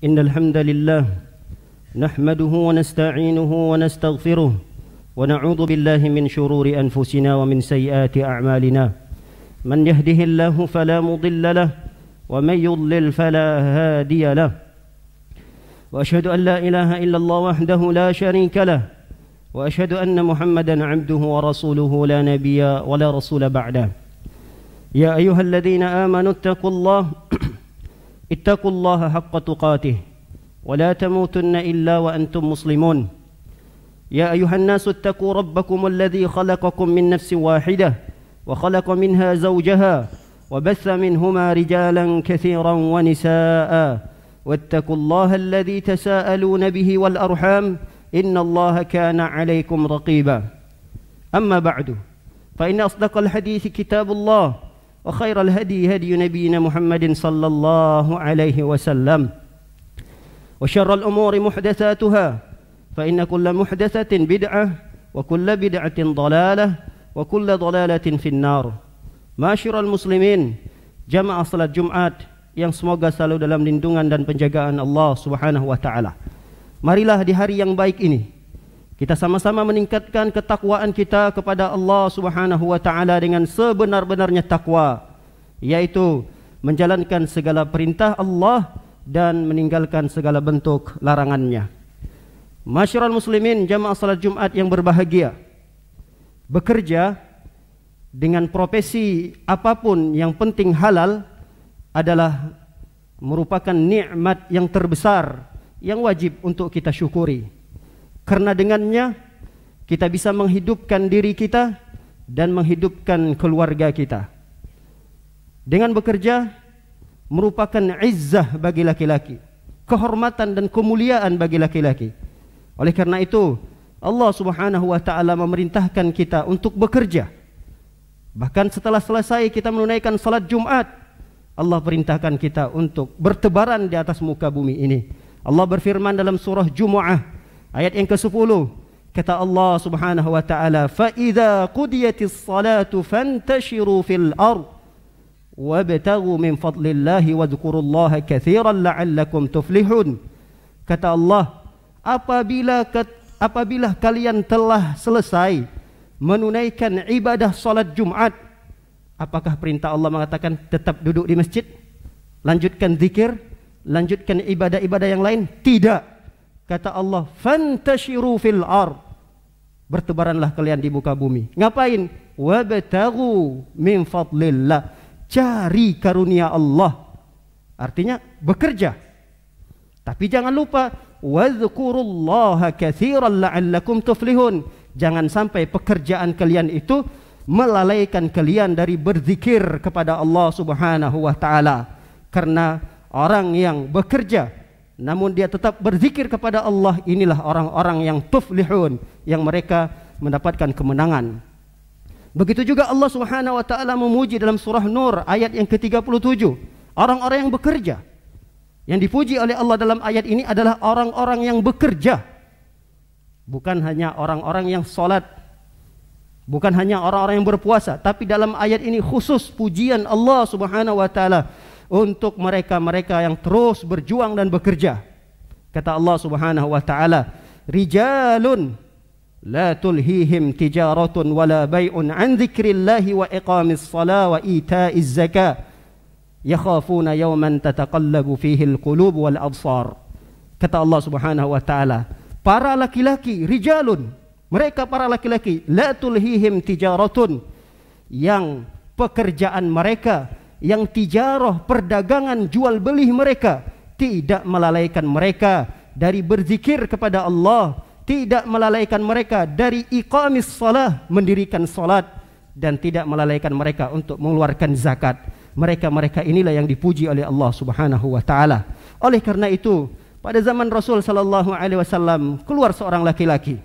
إن الحمد لله نحمده ونستعينه ونستغفره ونعوذ بالله من شرور أنفسنا ومن سيئات أعمالنا من يهده الله فلا مضل له ومن يضلل فلا هادي له وأشهد أن لا إله إلا الله وحده لا شريك له وأشهد أن محمدا عبده ورسوله لا نبي ولا رسول بعده يا أيها الذين آمنوا اتقوا الله حق تقاته ولا تموتن إلا وأنتم مسلمون يا أيها الناس اتقوا ربكم الذي خلقكم من نفس واحدة وخلق منها زوجها وبث منهما رجالا كثيرا ونساء واتقوا الله الذي تساءلون به والأرحام إن الله كان عليكم رقيبا أما بعد فإن أصدق الحديث كتاب الله وخير الهدي هدي نبينا محمد صلى الله عليه وسلم وشر الأمور محدثاتها فإن كل محدثة بدعة وكل بدعة ضلالة وكل ضلالة في النار. Ma'asyiral muslimin, jamaah salat Jumat yang semoga selalu dalam lindungan dan penjagaan Allah Subhanahu wa taala. Marilah di hari yang baik ini kita sama-sama meningkatkan ketakwaan kita kepada Allah Subhanahu wa taala dengan sebenar-benarnya takwa, yaitu menjalankan segala perintah Allah dan meninggalkan segala bentuk larangannya. Ma'asyiral muslimin, jamaah salat Jumat yang berbahagia, bekerja dengan profesi apapun yang penting halal adalah merupakan nikmat yang terbesar yang wajib untuk kita syukuri. Karena dengannya kita bisa menghidupkan diri kita dan menghidupkan keluarga kita. Dengan bekerja merupakan izzah bagi laki-laki, kehormatan dan kemuliaan bagi laki-laki. Oleh karena itu Allah Subhanahu wa taala memerintahkan kita untuk bekerja. Bahkan setelah selesai kita menunaikan salat Jumat, Allah perintahkan kita untuk bertebaran di atas muka bumi ini. Allah berfirman dalam surah Jumu'ah ayat yang ke-10, kata Allah Subhanahu wa taala, "Fa idza qudiyatis salatu fantashiru fil ard wabtaghu min fadlillahi wadhkurullaha katsiran la'allakum tuflihun." Kata Allah, apabila kalian telah selesai menunaikan ibadah salat Jumat, apakah perintah Allah mengatakan tetap duduk di masjid, lanjutkan zikir, lanjutkan ibadah-ibadah yang lain? Tidak. Kata Allah, fantashiru fil ard, bertebaranlah kalian di muka bumi. Ngapain? Wabtaghu min fadlillah, cari karunia Allah. Artinya bekerja. Tapi jangan lupa wadhkurullaha katsiran la'allakum tuflihun. Jangan sampai pekerjaan kalian itu melalaikan kalian dari berzikir kepada Allah Subhanahu wa taala. Karena orang yang bekerja namun dia tetap berzikir kepada Allah, inilah orang-orang yang tuflihun, yang mereka mendapatkan kemenangan. Begitu juga Allah Subhanahu wa taala memuji dalam surah Nur ayat yang ke-37 orang-orang yang bekerja. Yang dipuji oleh Allah dalam ayat ini adalah orang-orang yang bekerja, bukan hanya orang-orang yang salat, bukan hanya orang-orang yang berpuasa, tapi dalam ayat ini khusus pujian Allah Subhanahu wa taala untuk mereka-mereka yang terus berjuang dan bekerja. Kata Allah Subhanahu wa taala, rijalun la tulhihim tijaratun wala bai'un an dzikrillahi wa iqamis shalah wa ita'iz zakah yakhafuna yawman tataqallabu fihi alqulub wal absar. Kata Allah Subhanahu wa taala, para laki-laki, rijalun, mereka para laki-laki, la tulhihim tijaratun, yang pekerjaan mereka, yang tijarah, perdagangan, jual beli mereka tidak melalaikan mereka dari berzikir kepada Allah, tidak melalaikan mereka dari iqamis salah, mendirikan salat, dan tidak melalaikan mereka untuk mengeluarkan zakat. Mereka-mereka inilah yang dipuji oleh Allah Subhanahu wa taala. Oleh karena itu, pada zaman Rasul sallallahu alaihi wasallam keluar seorang laki-laki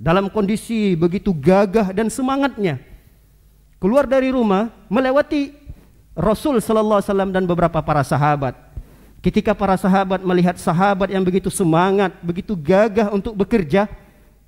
dalam kondisi begitu gagah dan semangatnya. Keluar dari rumah melewati Rasul sallallahu alaihi wasallam dan beberapa para sahabat. Ketika para sahabat melihat sahabat yang begitu semangat, begitu gagah untuk bekerja,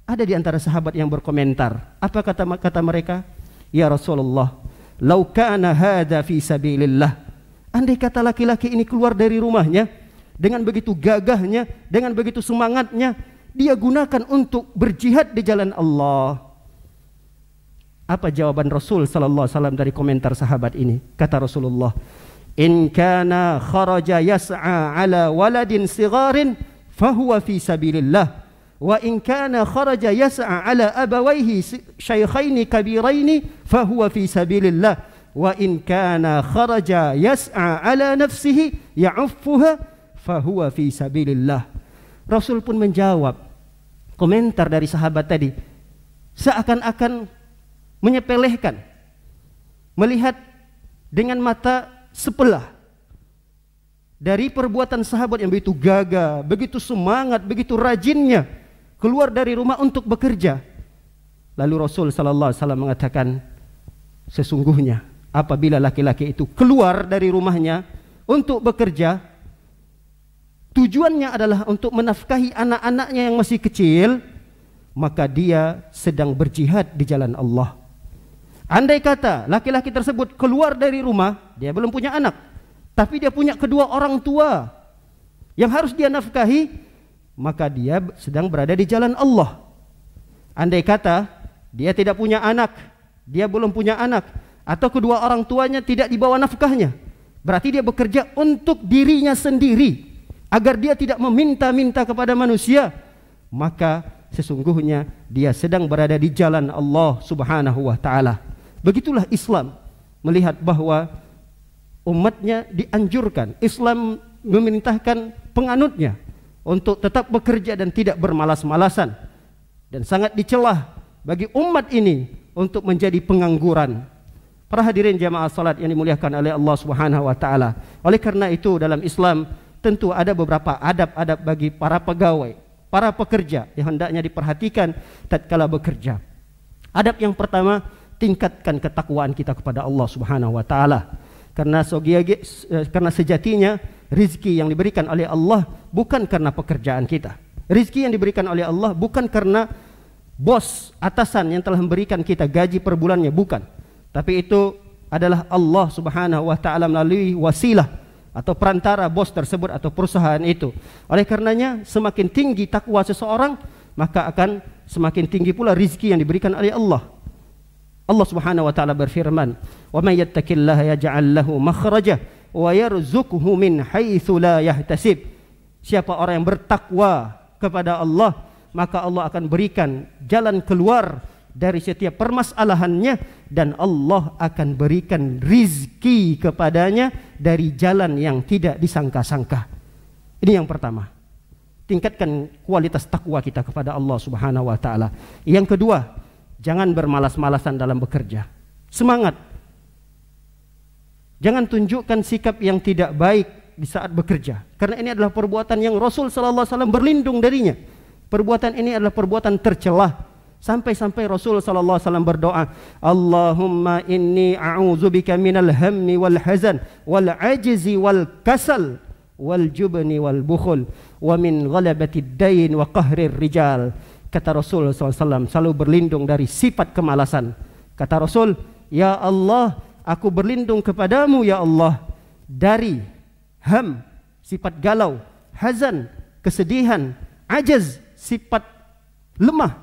ada di antara sahabat yang berkomentar. Apa kata mereka? Ya Rasulullah, "Lau kana hadza fi sabilillah." Andai kata laki-laki ini keluar dari rumahnya dengan begitu gagahnya, dengan begitu semangatnya, dia gunakan untuk berjihad di jalan Allah. Apa jawaban Rasul sallallahu alaihi wasallam dari komentar sahabat ini? Kata Rasulullah, "In kana kharaja yas'a ala waladin sigharin fahuwa fi sabilillah. Wa in kana kharaja yas'a ala abawayhi syaykhaini kabiraini fahuwa fi sabilillah. Wa in kana kharaja yas'a ala nafsihi ya'uffuha fahuwa fi sabilillah." Rasul pun menjawab komentar dari sahabat tadi seakan-akan menyepelehkan, melihat dengan mata sebelah dari perbuatan sahabat yang begitu gagah, begitu semangat, begitu rajinnya keluar dari rumah untuk bekerja. Lalu Rasul sallallahu alaihi wasallam mengatakan, sesungguhnya apabila laki-laki itu keluar dari rumahnya untuk bekerja, tujuannya adalah untuk menafkahi anak-anaknya yang masih kecil, maka dia sedang berjihad di jalan Allah. Andai kata laki-laki tersebut keluar dari rumah, dia belum punya anak, tapi dia punya kedua orang tua yang harus dia nafkahi, maka dia sedang berada di jalan Allah. Andai kata dia tidak punya anak, dia belum punya anak, atau kedua orang tuanya tidak dibawa nafkahnya, berarti dia bekerja untuk dirinya sendiri agar dia tidak meminta-minta kepada manusia, maka sesungguhnya dia sedang berada di jalan Allah Subhanahu wa taala. Begitulah Islam melihat bahwa umatnya dianjurkan, Islam memerintahkan penganutnya untuk tetap bekerja dan tidak bermalas-malasan, dan sangat dicelah bagi umat ini untuk menjadi pengangguran. Para hadirin jamaah salat yang dimuliakan oleh Allah Subhanahu wa taala. Oleh karena itu dalam Islam tentu ada beberapa adab-adab bagi para pegawai, para pekerja yang hendaknya diperhatikan tatkala bekerja. Adab yang pertama, tingkatkan ketakwaan kita kepada Allah Subhanahu wa taala. Karena sejatinya rizki yang diberikan oleh Allah bukan karena pekerjaan kita. Rizki yang diberikan oleh Allah bukan karena bos atasan yang telah memberikan kita gaji per bulannya, bukan. Tapi itu adalah Allah Subhanahu wa taala melalui wasilah atau perantara bos tersebut atau perusahaan itu. Oleh karenanya semakin tinggi takwa seseorang, maka akan semakin tinggi pula rizki yang diberikan oleh Allah. Allah Subhanahu wa taala berfirman, "Wa may yattaqillaha yaj'al lahu makhraja wa yarzuqhu min haitsu la yahtasib." Siapa orang yang bertakwa kepada Allah, maka Allah akan berikan jalan keluar dari setiap permasalahannya, dan Allah akan berikan rizki kepadanya dari jalan yang tidak disangka-sangka. Ini yang pertama. Tingkatkan kualitas takwa kita kepada Allah Subhanahu wa taala. Yang kedua, jangan bermalas-malasan dalam bekerja. Semangat. Jangan tunjukkan sikap yang tidak baik di saat bekerja, karena ini adalah perbuatan yang Rasul sallallahu alaihi wasallam berlindung darinya. Perbuatan ini adalah perbuatan tercelah. Sampai-sampai Rasul sallallahu alaihi wasallam berdoa, "Allahumma inni a'udzubika minal hammi wal hazan wal ajzi wal kasal wal jubni wal bukhul wa min ghalabatid dain wa qahrir rijal." Kata Rasul sallallahu alaihi wasallam, selalu berlindung dari sifat kemalasan. Kata Rasul, "Ya Allah, aku berlindung kepadamu ya Allah dari ham, sifat galau, hazan, kesedihan, ajaz, sifat lemah,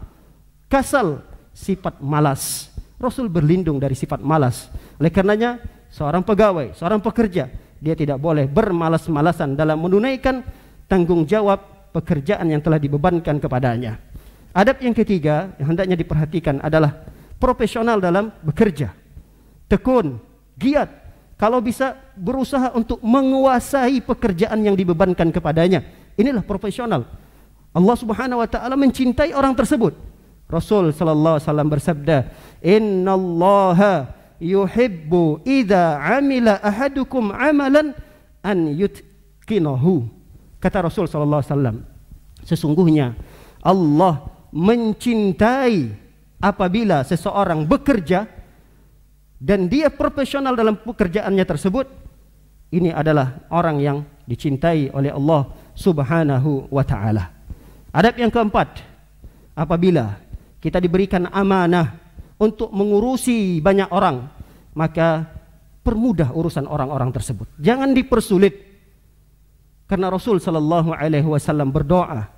kasal, sifat malas." Rasul berlindung dari sifat malas. Oleh karenanya seorang pegawai, seorang pekerja, dia tidak boleh bermalas-malasan dalam menunaikan tanggung jawab pekerjaan yang telah dibebankan kepadanya. Adab yang ketiga yang hendaknya diperhatikan adalah profesional dalam bekerja. Tekun, giat, kalau bisa berusaha untuk menguasai pekerjaan yang dibebankan kepadanya. Inilah profesional. Allah Subhanahu wa taala mencintai orang tersebut. Rasul sallallahu alaihi wasallam bersabda, "Innallaha yuhibbu idza amila ahadukum amalan an yutqinahu." Kata Rasul sallallahu alaihi wasallam, sesungguhnya Allah mencintai apabila seseorang bekerja dan dia profesional dalam pekerjaannya tersebut. Ini adalah orang yang dicintai oleh Allah Subhanahu wa taala. Adab yang keempat, apabila kita diberikan amanah untuk mengurusi banyak orang, maka permudah urusan orang-orang tersebut. Jangan dipersulit. Karena Rasul sallallahu alaihi wasallam berdoa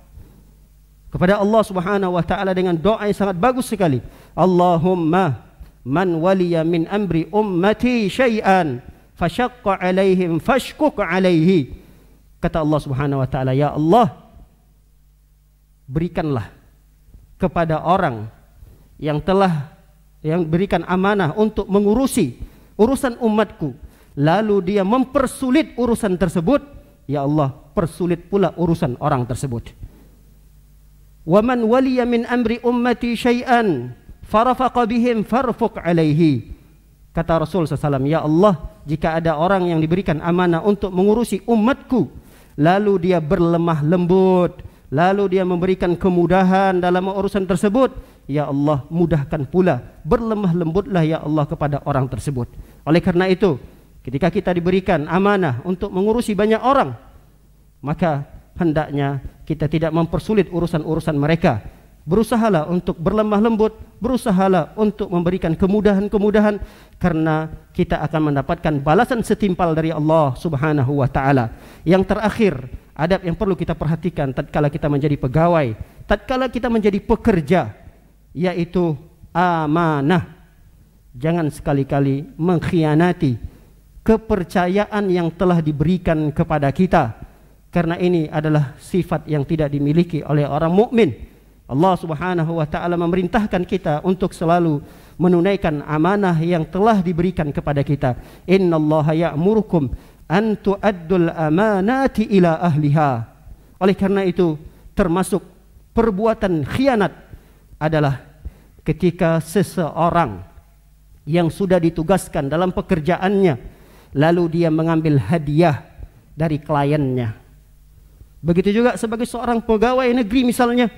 kepada Allah Subhanahu wa taala dengan doa yang sangat bagus sekali. Allahumma man waliya min amri ummati syai'an fashaqqa alaihim fashquq alaihi. Kata Allah Subhanahu wa taala, ya Allah, berikanlah kepada orang yang berikan amanah untuk mengurusi urusan umatku, lalu dia mempersulit urusan tersebut, ya Allah, persulit pula urusan orang tersebut. Wa man waliya min amri ummati syai'an farafaqa bihim farfuq alaihi. Kata Rasul SAW, ya Allah, jika ada orang yang diberikan amanah untuk mengurusi umatku, lalu dia berlemah lembut, lalu dia memberikan kemudahan dalam urusan tersebut, ya Allah, mudahkan pula, berlemah lembutlah ya Allah kepada orang tersebut. Oleh karena itu, ketika kita diberikan amanah untuk mengurusi banyak orang, maka hendaknya kita tidak mempersulit urusan-urusan mereka. Berusahalah untuk berlemah lembut, berusahalah untuk memberikan kemudahan-kemudahan, karena kita akan mendapatkan balasan setimpal dari Allah Subhanahu wa taala. Yang terakhir, adab yang perlu kita perhatikan tatkala kita menjadi pegawai, tatkala kita menjadi pekerja, yaitu amanah. Jangan sekali-kali mengkhianati kepercayaan yang telah diberikan kepada kita, karena ini adalah sifat yang tidak dimiliki oleh orang mukmin. Allah Subhanahu wa taala memerintahkan kita untuk selalu menunaikan amanah yang telah diberikan kepada kita. Innallaha ya'murukum an tu'addul amanati ila ahliha. Oleh karena itu, termasuk perbuatan khianat adalah ketika seseorang yang sudah ditugaskan dalam pekerjaannya, lalu dia mengambil hadiah dari kliennya. Begitu juga sebagai seorang pegawai negeri misalnya,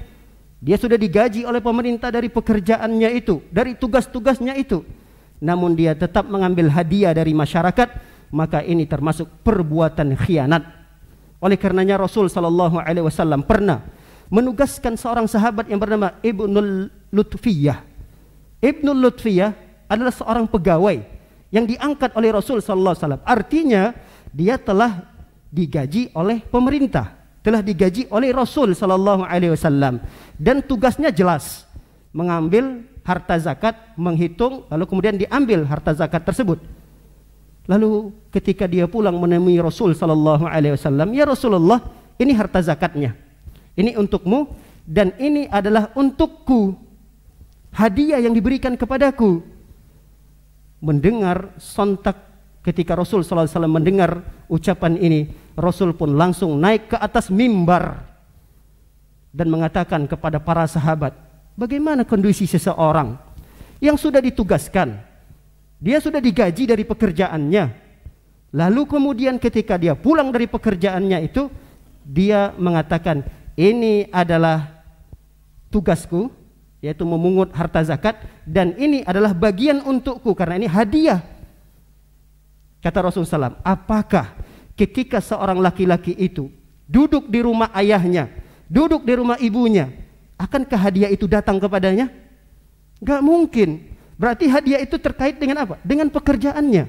dia sudah digaji oleh pemerintah dari pekerjaannya itu, dari tugas-tugasnya itu, namun dia tetap mengambil hadiah dari masyarakat, maka ini termasuk perbuatan khianat. Oleh karenanya Rasul sallallahu alaihi wasallam pernah menugaskan seorang sahabat yang bernama Ibnul Lutfiyah. Ibnul Lutfiyah adalah seorang pegawai yang diangkat oleh Rasul sallallahu alaihi wasallam. Artinya dia telah digaji oleh pemerintah, telah digaji oleh Rasul sallallahu alaihi wasallam, dan tugasnya jelas, mengambil harta zakat, menghitung, lalu kemudian diambil harta zakat tersebut. Lalu ketika dia pulang menemui Rasul sallallahu alaihi wasallam, ya Rasulullah, ini harta zakatnya, ini untukmu dan ini adalah untukku, hadiah yang diberikan kepadaku. Mendengar sontak ketika Rasul sallallahu alaihi wasallam mendengar ucapan ini, Rasul pun langsung naik ke atas mimbar dan mengatakan kepada para sahabat, bagaimana kondisi seseorang yang sudah ditugaskan, dia sudah digaji dari pekerjaannya, lalu kemudian ketika dia pulang dari pekerjaannya itu, dia mengatakan, ini adalah tugasku, yaitu memungut harta zakat, dan ini adalah bagian untukku karena ini hadiah. Kata Rasulullah SAW, apakah ketika seorang laki-laki itu duduk di rumah ayahnya, duduk di rumah ibunya, akankah hadiah itu datang kepadanya? Gak mungkin. Berarti hadiah itu terkait dengan apa? Dengan pekerjaannya.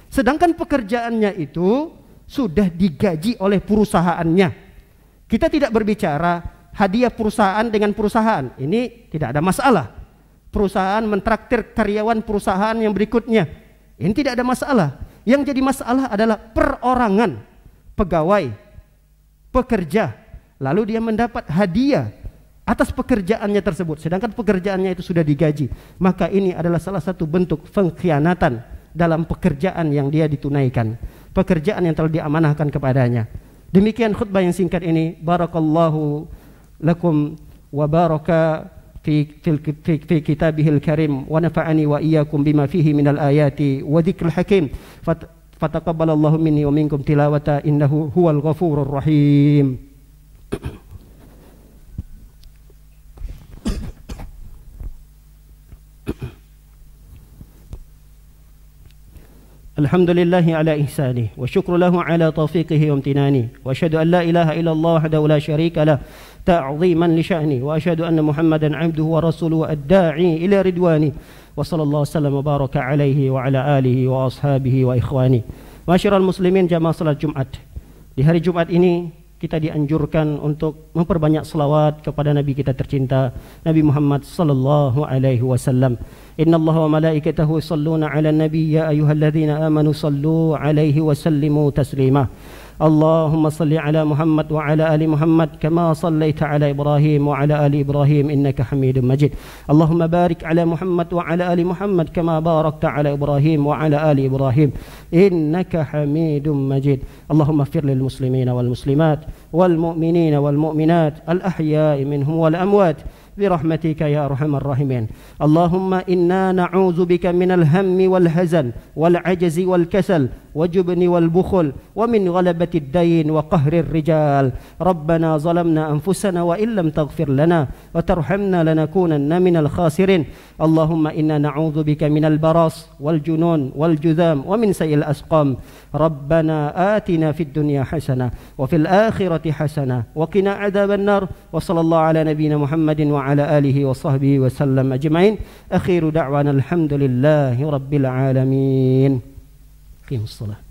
Sedangkan pekerjaannya itu sudah digaji oleh perusahaannya. Kita tidak berbicara hadiah perusahaan dengan perusahaan. Ini tidak ada masalah. Perusahaan mentraktir karyawan perusahaan yang berikutnya. Ini tidak ada masalah. Yang jadi masalah adalah perorangan pegawai, pekerja, lalu dia mendapat hadiah atas pekerjaannya tersebut, sedangkan pekerjaannya itu sudah digaji. Maka ini adalah salah satu bentuk pengkhianatan dalam pekerjaan yang dia ditunaikan, pekerjaan yang telah diamanahkan kepadanya. Demikian khutbah yang singkat ini. Barakallahu lakum wa baraka fi kitabihil karim wa nafa'ani wa iyyakum bima fihi minal ayati wa dzikril hakim. Fataqabbalallahu minni wa minkum tilawata innahu huwal ghafurur rahim. Alhamdulillahi ala ihsani wa syukru lahu ala taufiqihi wa amtinani wa asyhadu an la ilaha illallah wahdahu la syarika lah ta'ziman li sya'ni wa asyhadu anna Muhammadan 'abduhu wa rasuluhu ad-da'i ila ridwani wa sallallahu wasallam wa baraka alaihi wa ala alihi wa ashabihi wa ikhwani. Masyiral muslimin jamaah salat Jumat, Di hari Jumat ini kita dianjurkan untuk memperbanyak selawat kepada Nabi kita tercinta Nabi Muhammad sallallahu alaihi wasallam. Innallaha wa malaikatahu yusholluna 'alan nabi ya ayyuhalladzina amanu shallu 'alaihi wa sallimu taslima. Allahumma salli ala Muhammad wa ala ali Muhammad kama sallaita ala Ibrahim wa ala ali Ibrahim innaka Hamidum Majid. Allahumma barik ala Muhammad wa ala ali Muhammad kama barakta ala Ibrahim wa ala ali Ibrahim innaka Hamidum Majid. Allahumma ighfir lil muslimina wal muslimat wal mu'minina wal mu'minat al ahya'i minhum wal amwat برحمتك يا أرحم الراحمين. اللهم إنا نعوذ بك من الهم والحزن والعجز والكسل والجبن والبخل ومن غلبة الدين وقهر الرجال. ربنا ظلمنا أنفسنا وإن لم تغفر لنا وترحمنا لنكونن من الخاسرين. اللهم إنا نعوذ بك من البراس والجنون والجذام ومن سيء الأسقام. ربنا آتنا في الدنيا حسنة وفي الآخرة حسنة وقنا عذاب النار. وصلى الله على نبينا محمد وعلى آله وصحبه وسلم أجمعين. أخير دعوانا الحمد لله رب العالمين. قيموا الصلاة.